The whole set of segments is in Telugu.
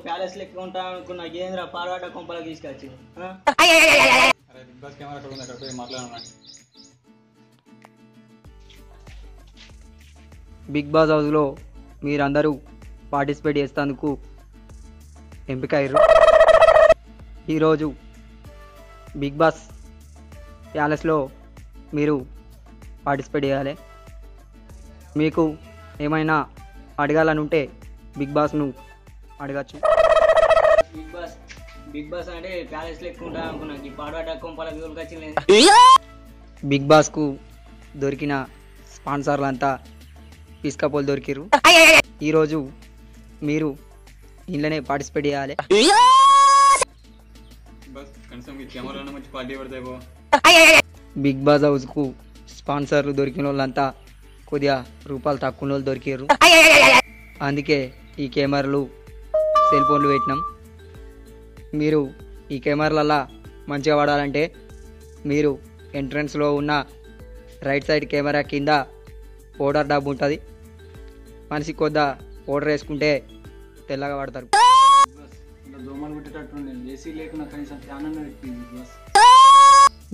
ప్యాలెస్ లెక్క ఉంటా అనుకున్న గేంద్ర పార్వాట కొంపలకు తీసుకొచ్చి బిగ్ బాస్ హౌస్లో మీరందరూ పార్టిసిపేట్ చేసేందుకు ఎంపిక అయ్యారు. ఈరోజు బిగ్ బాస్ ప్యాలెస్లో మీరు పార్టిసిపేట్ చేయాలి. మీకు ఏమైనా అడగాలని ఉంటే బిగ్ బాస్ను అడగచ్చు. బిగ్ బాస్ అంటే ప్యాలెస్ లెక్క ఉంటా అనుకున్నా ఈ పాడవాట కొంపలకు తీసుకొచ్చి. బిగ్ బాస్కు దొరికిన స్పాన్సర్లంతా పిస్కపోలు దొరికిరు. ఈరోజు మీరు ఇంట్లోనే పార్టిసిపేట్ చేయాలి. బిగ్ బాస్ హౌస్కు స్పాన్సర్లు దొరికిన వాళ్ళంతా కొద్దిగా రూపాయలు తక్కువ వాళ్ళు దొరికారు. అందుకే ఈ కెమెరాలు సెల్ ఫోన్లు పెట్టినాం. మీరు ఈ కెమెరాలల్లా మంచిగా వాడాలంటే మీరు ఎంట్రన్స్లో ఉన్న రైట్ సైడ్ కెమెరా కింద పౌడర్ డబ్బు ఉంటుంది. మనిషి కొద్దా పౌడర్ వేసుకుంటే తెల్లగా వాడతారు.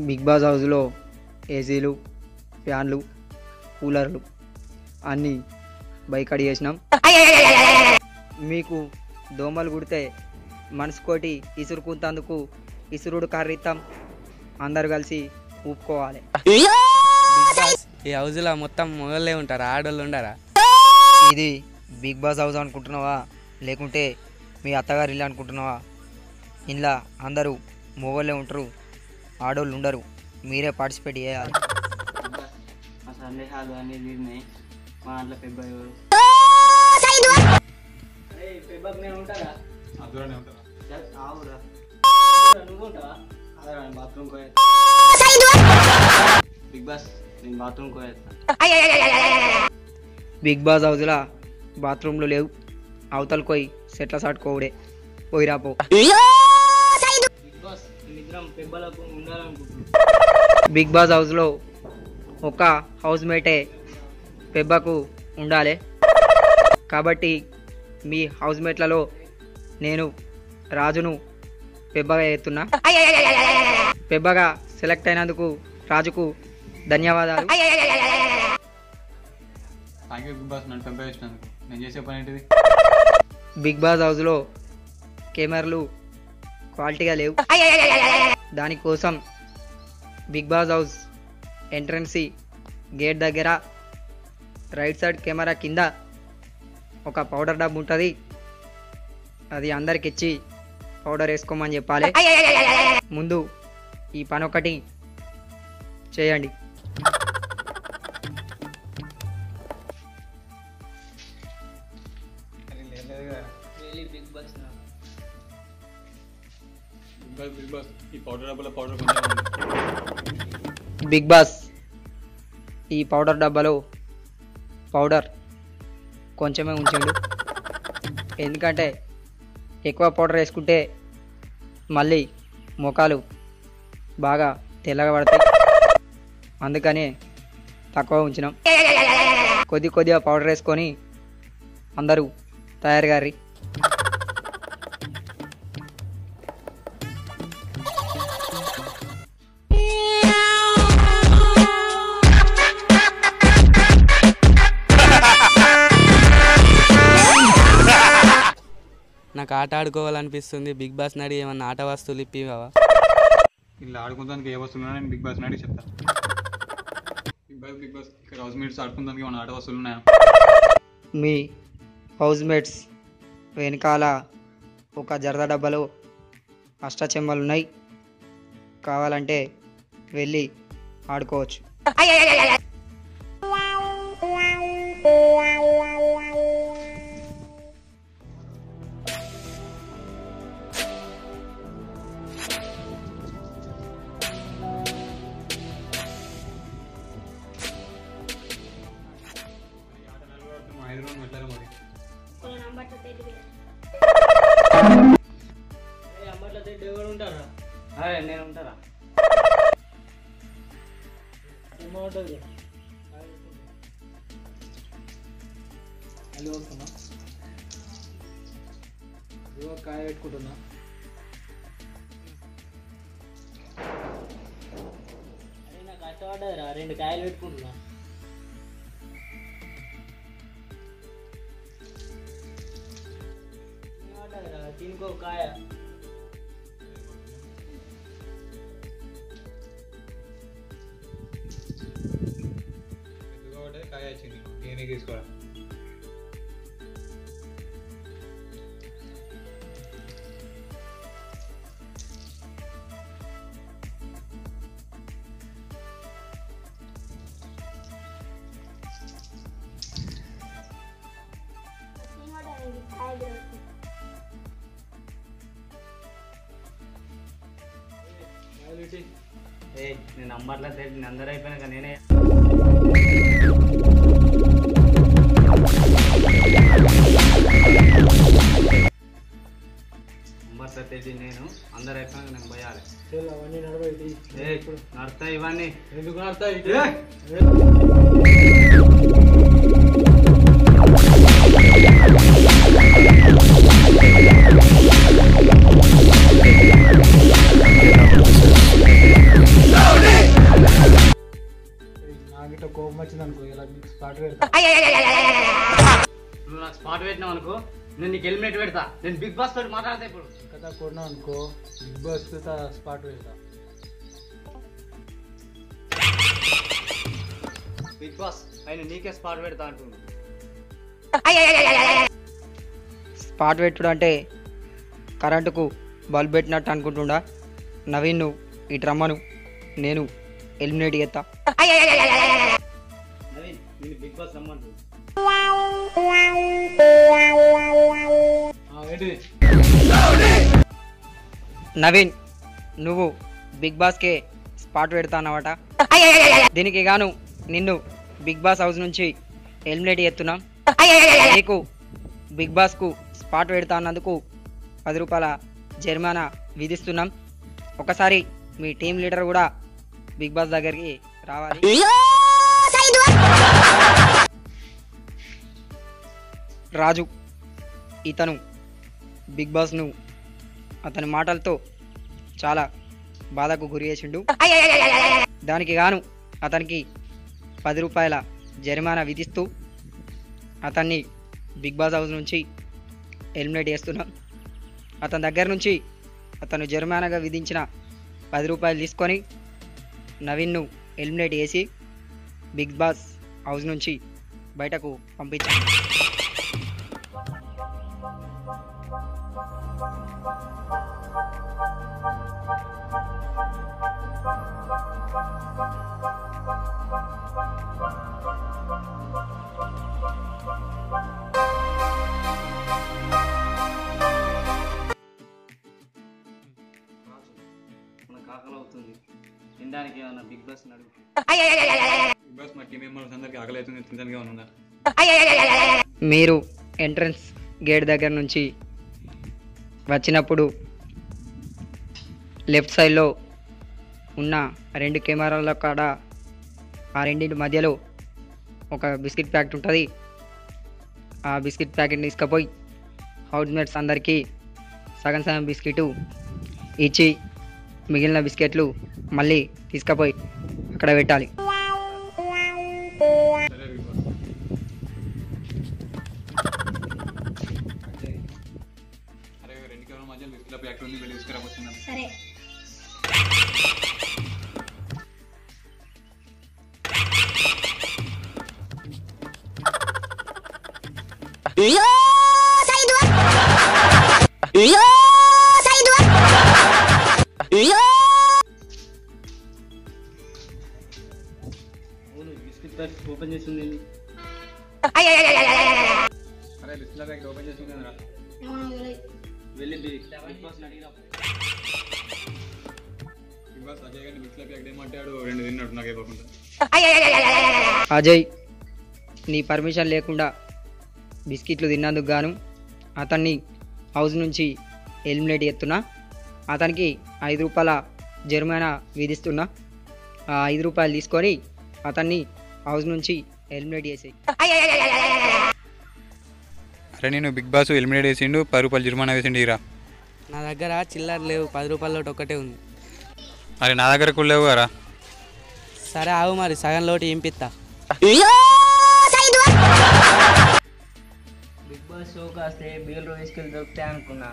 బిగ్ బాస్ హౌస్లో ఏసీలు, ఫ్యాన్లు, కూలర్లు అన్నీ బైక్ అడిగేసినాం. మీకు దోమలు కుడితే మనసుకోటి ఇసురుకుంటందుకు ఇసురుడు కర్రిస్తాం. అందరు కలిసి ఊపుకోవాలి. ఈ హౌస్లో మొత్తం మొగళ్ళే ఉంటారా, ఆడోళ్ళు ఉండరా? ఇది బిగ్ బాస్ హౌస్ అనుకుంటున్నావా లేకుంటే మీ అత్తగారు ఇల్లు అనుకుంటున్నావా? ఇంట్లో అందరూ మొగోళ్ళే ఉంటారు, ఆడోళ్ళు ఉండరు. మీరే పార్టిసిపేట్ చేయాలి. మా సందేహాలు అన్నీ తీరినాయి. మా దాంట్లో పెబ్బయ్యారు. నేను ఉంటారా? నువ్వు ఉంటావా? బాత్రూమ్ బిగ్ బాస్ నేను బాత్రూమ్ బిగ్ బాస్ హౌస్లా బాత్రూమ్లు లేవు. అవతలకు పోయి సెట్ల సాటుకోవుడే. పోయి రాపో. బిగ్ బాస్ హౌస్లో ఒక హౌస్ మేటే పెబ్బకు ఉండాలి. కాబట్టి మీ హౌస్ మేట్లలో నేను రాజును పెబ్బగా చేస్తున్నా. పెబ్బగా సెలెక్ట్ అయినందుకు రాజుకు ధన్యవాదాలు. బిగ్ బాస్ హౌస్లో కెమెరాలు క్వాలిటీగా లేవు. దానికోసం బిగ్ బాస్ హౌస్ ఎంట్రన్సీ గేట్ దగ్గర రైట్ సైడ్ కెమెరా కింద ఒక పౌడర్ డబ్బు ఉంటుంది. అది అందరికి ఇచ్చి పౌడర్ వేసుకోమని చెప్పాలి. ముందు ఈ పని ఒకటి చేయండి. బిగ్ బాస్ ఈ పౌడర్ డబ్బాలో పౌడర్ కొంచెమే ఉంచండు. ఎందుకంటే ఎక్కువ పౌడర్ వేసుకుంటే మళ్ళీ ముఖాలు బాగా తెల్లగా పడతాయి. అందుకని తక్కువ ఉంచినాం. కొద్దిగా పౌడర్ వేసుకొని అందరూ తయారుగారి. నాకు ఆట ఆడుకోవాలనిపిస్తుంది. బిగ్ బాస్ నడి ఏమన్నా ఆట వస్తువులు ఇప్పివా? ఇలా ఆడుకోవడానికి ఏ వస్తువులు నేను బిగ్ బాస్ నడి చెప్తాను. బిగ్ బాస్ ఇక్కడ హౌస్ మేట్స్ ఆడుకుందానికి మన ఆట వస్తువులు ఉన్నాయా? మీ హౌస్మేట్స్ వెనకాల ఒక జరద డబ్బాలో అష్టాచెమ్మలు ఉన్నాయి, కావాలంటే వెళ్ళి ఆడుకోవచ్చు. నేను ఉంటారా? కాయ పెట్టుకుంటున్నా. నాకు కష్టపడ్డదిరా, 2 కాయలు పెట్టుకుంటున్నా. తినుకో కాయ. కాయ వచ్చింది, నేనే తీసుకోవాలి. నేను నంబర్లో తెలియదు, అందరూ అయిపోయినాక నేనే నంబర్లో తెలియదు, నేను అందరూ అయిపోయినాక నేను పోయాలి. అవన్నీ నడవైతే నడుస్తాయి ఇవన్నీ. ఎందుకు నడతాయి? నాకిட்ட కోపం వచ్చింది అనుకో, ఇలా స్పాట్ పెడతా. నువ్వు నాకు స్పాట్ పెట్టినావు అనుకో, నేను నీకు హెల్మెట్ పెడతా. నేను బిగ్ బాస్ తోటి మాట్లాడతా ఇప్పుడు. కథ కొన్నావు అనుకో, బిగ్ బాస్ స్పాట్ పెడతా. బిగ్ బాస్ ఆయన నీకే స్పాట్ పెడతా అంటున్నాను. స్పాట్ పెట్టుడు అంటే కరెంటుకు బల్బ్ పెట్టినట్టు అనుకుంటుండా. నవీన్ నువ్వు ఇటు రమ్మను, నేను ఎలిమినేట్ చేస్తా. నవీన్ నేను బిగ్ బాస్ రమ్మంటు. ఏంటిది? నవీన్ నువ్వు బిగ్ బాస్కే స్పాట్ పెడతా అన్నమాట. దీనికి గాను నిన్ను బిగ్ బాస్ హౌస్ నుంచి ఎలిమినేట్ చేస్తున్నాం. నీకు బిగ్ బాస్కు స్పాట్ పెడతా అన్నందుకు 10 రూపాయల జరిమానా విధిస్తున్నాం. ఒకసారి మీ టీం లీడర్ కూడా బిగ్ బాస్ దగ్గరికి రావాలి. రాజు ఇతను బిగ్ బాస్ను అతని మాటలతో చాలా బాధకు గురి చేసిండు. దానికి గాను అతనికి 10 రూపాయల జరిమానా విధిస్తూ అతన్ని బిగ్ బాస్ హౌస్ నుంచి ఎలిమినేట్ చేస్తున్నాం. అతని దగ్గర నుంచి అతను జరిమానాగా విధించిన 10 రూపాయలు తీసుకొని నవీన్ను ఎలిమినేట్ చేసి బిగ్ బాస్ హౌస్ నుంచి బయటకు పంపించాం. మనకు ఆకలి అవుతుంది, తినడానికి ఏమన్నా బిగ్ బాస్ నడుగు. బిగ్ బాస్ మా టీం మెంబర్స్ అందరికి ఆకలి అవుతుంది, తినడానికి ఏమైనా ఉందా? మీరు ఎంట్రన్స్ గేట్ దగ్గర నుంచి వచ్చినప్పుడు లెఫ్ట్ సైడ్లో ఉన్న 2 కెమెరాల కాడ ఆ రెండింటి మధ్యలో ఒక బిస్కెట్ ప్యాకెట్ ఉంటుంది. ఆ బిస్కెట్ ప్యాకెట్ని తీసుకుపోయి హౌస్మేట్స్ అందరికీ సగం సగం బిస్కెట్ ఇచ్చి మిగిలిన బిస్కెట్లు మళ్ళీ తీసుకుపోయి అక్కడ పెట్టాలి. సరే బిగ్ బాస్. అరే 2 కెమెరా మధ్య బిస్కెట్ల ప్యాకెట్ ఉంది, వెళ్ళి తీసుకురాబోతున్నాను. సరే. బిస్కెట్ ప్యాకెట్ ఓపెన్ చేసింది. అరే బిస్మిల్లా ప్యాకెట్ ఓపెన్ చేసుకుంటుందిరా. వెళ్ళి బిగ్ బాస్ని అడిగిరా. బిగ్ బాస్ అజయ్ గారిని బిస్మిల్లా ప్యాకెట్ ఏమంటాడు, 2 తిన్నాడు నాకు ఇవ్వకుండా. అజయ్, నీ పర్మిషన్ లేకుండా బిస్కెట్లు తిన్నందుకు గాను అతన్ని హౌస్ నుంచి ఎలిమినేట్ చేస్తున్నా. అతనికి 5 రూపాయల జరిమానా విధిస్తున్నా. ఆ 5 రూపాయలు తీసుకొని అతన్ని హౌస్ నుంచి ఎలిమినేట్ చేసేయి. అరే నేను బిగ్ బాస్ ఎలిమినేట్ చేసిండు, 10 రూపాయలు జరిమానా వేసిండు ఇరా. నా దగ్గర చిల్లర లేవు, 10 రూపాయల లోటు ఒక్కటే ఉంది. అరే నా దగ్గర కూడా లేవు కదా. సరే ఆవు, మరి సగం లోటు ఇంపిస్తా. బిగ్ బాస్ షో కాస్తే బీర్లో విస్కీలు దొరుకుతాయి అనుకున్నా.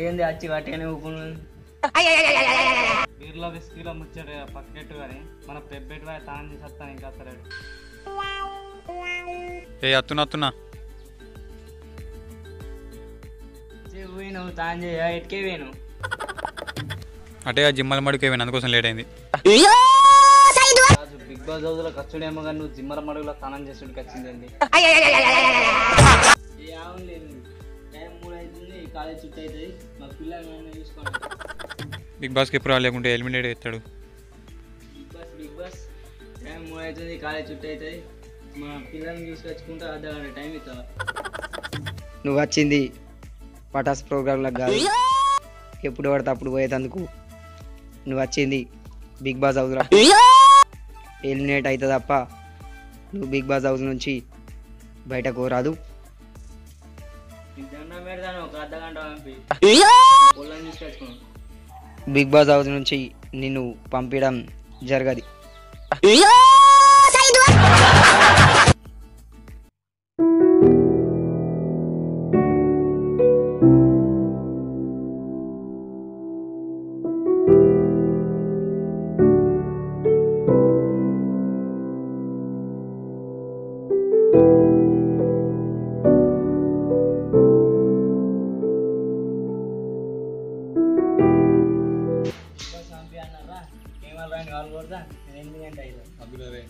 ఏంది వచ్చి వాటిని ఊపును. బీర్లో విస్కీలో ముచ్చట పక్కెట్టు కానీ మన పెబ్బెట్టు వాయి తాను చేసి వస్తాను ఇంకా అసలు. ఏ అత్తున్నా పోయినావు తాను చేయ ఎటుకే పోయినావు. అటే ఆ జిమ్మల మడికి పోయిన, అందుకోసం లేట్ అయింది. రాజు బిగ్ బాస్ హౌస్లో ఖర్చుడేమో కానీ నువ్వు జిమ్మల మడుగులో స్నానం చేసేటికి వచ్చిందండి. ఏ ఆవును లేదు, టైం 3 అవుతుంది, కాలేజ్ చుట్టూ అవుతుంది, మా పిల్లలు చూసుకోండి. బిగ్ బాస్కి ఎప్పుడు రాలేకుంటే ఎలిమినేట్ చేస్తాడు. బిగ్ బాస్ టైం 3 అవుతుంది, కాలేజ్ చుట్టూ అవుతుంది, మా పిల్లల్ని తీసుకొచ్చుకుంటే అర్ధగంట టైం ఇస్తావా? నువ్వు వచ్చింది పటాస్ ప్రోగ్రాంలకు కాదు, ఎప్పుడు పడితే అప్పుడు పోయేటందుకు. నువ్వు వచ్చింది బిగ్ బాస్ హౌస్లో ఎలిమినేట్ అవుతుంది తప్ప నువ్వు బిగ్ బాస్ హౌస్ నుంచి బయటకు రాదు. దండం పెడతాను, ఒక అర్ధగంట పంపి పొలం తీసుకొచ్చుకున్నాను. బిగ్ బాస్ హౌస్ నుంచి నిన్ను పంపించడం జరగదు. పంపి అన్నారా కెమెరా బ్యాండ్ కాల్ కొడతా, నేను 8 గంట అవుతుంది. అబ్దుల్లారే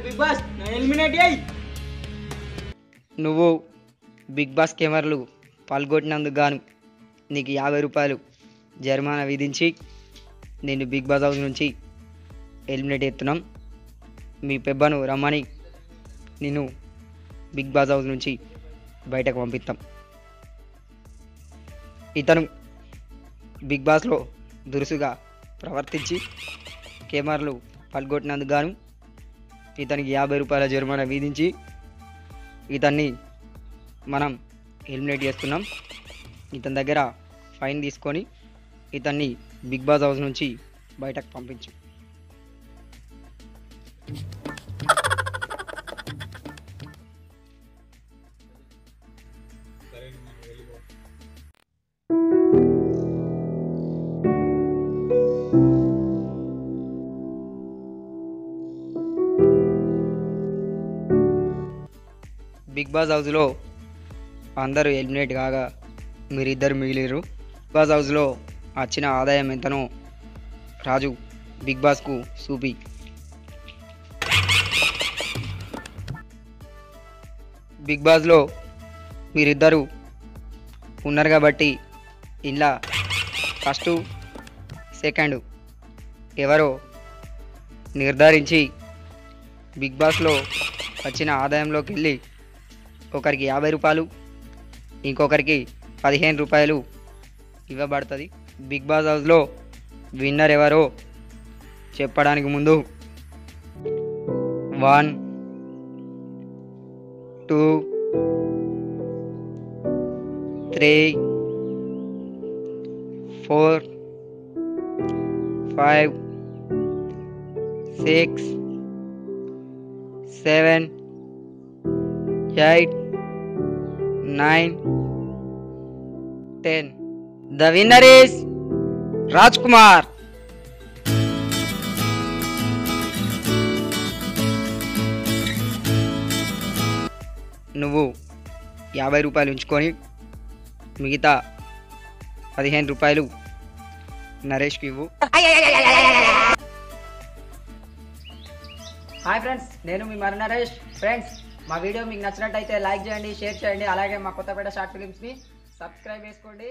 బిగ్ బాస్ ఎలిమినేట్ అయ్యి. నువ్వు బిగ్ బాస్ కెమెరాలు పాల్గొట్టినందుకు గాను నీకు 50 రూపాయలు జరిమానా విధించి నిన్ను బిగ్ బాస్ హౌస్ నుంచి ఎలిమినేట్ చేస్తున్నాం. మీ పెబ్బను రమ్మని నిన్ను బిగ్ బాస్ హౌస్ నుంచి బయటకు పంపిస్తాం. ఇతను బిగ్ బాస్లో దురుసుగా ప్రవర్తించి కెమెరాలు పాల్గొట్టినందుకు గాను ఇతనికి 50 రూపాయల జరిమానా విధించి ఇతన్ని మనం ఎలిమినేట్ చేస్తున్నాం. ఇతని దగ్గర ఫైన్ తీసుకొని ఇతన్ని బిగ్ బాస్ హౌస్ నుంచి బయటకు పంపించు. బిగ్ బాస్ హౌస్లో అందరూ ఎలిమినేట్ కాగా మీరిద్దరు మిగిలిరు. బిగ్ బాస్ హౌస్లో వచ్చిన ఆదాయం ఎంతనో రాజు బిగ్ బాస్కు చూపి. బిగ్ బాస్లో మీరిద్దరు ఉన్నారు కాబట్టి ఇలా ఫస్ట్ సెకండ్ ఎవరో నిర్ధారించి బిగ్ బాస్లో వచ్చిన ఆదాయంలోకి వెళ్ళి ఒకరికి 50 రూపాయలు ఇంకొకరికి 15 రూపాయలు ఇవ్వబడుతుంది. బిగ్ బాస్ హౌస్లో విన్నర్ ఎవరో చెప్పడానికి ముందు 1 2 3 4 5 6 7 8 9 10. The winner is Rajkumar. నువ్వు 50 రూపాయలు ఉంచుకొని మిగతా 15 రూపాయలు నరేష్కి ఇవ్వు. హాయ్ ఫ్రెండ్స్, నేను మీ మరి నరేష్. ఫ్రెండ్స్, మా వీడియో మీకు నచ్చినట్టయితే లైక్ చేయండి, షేర్ చేయండి, అలాగే మా కొత్తపేట షార్ట్ ఫిలిమ్స్ని సబ్స్క్రైబ్ చేసుకోండి.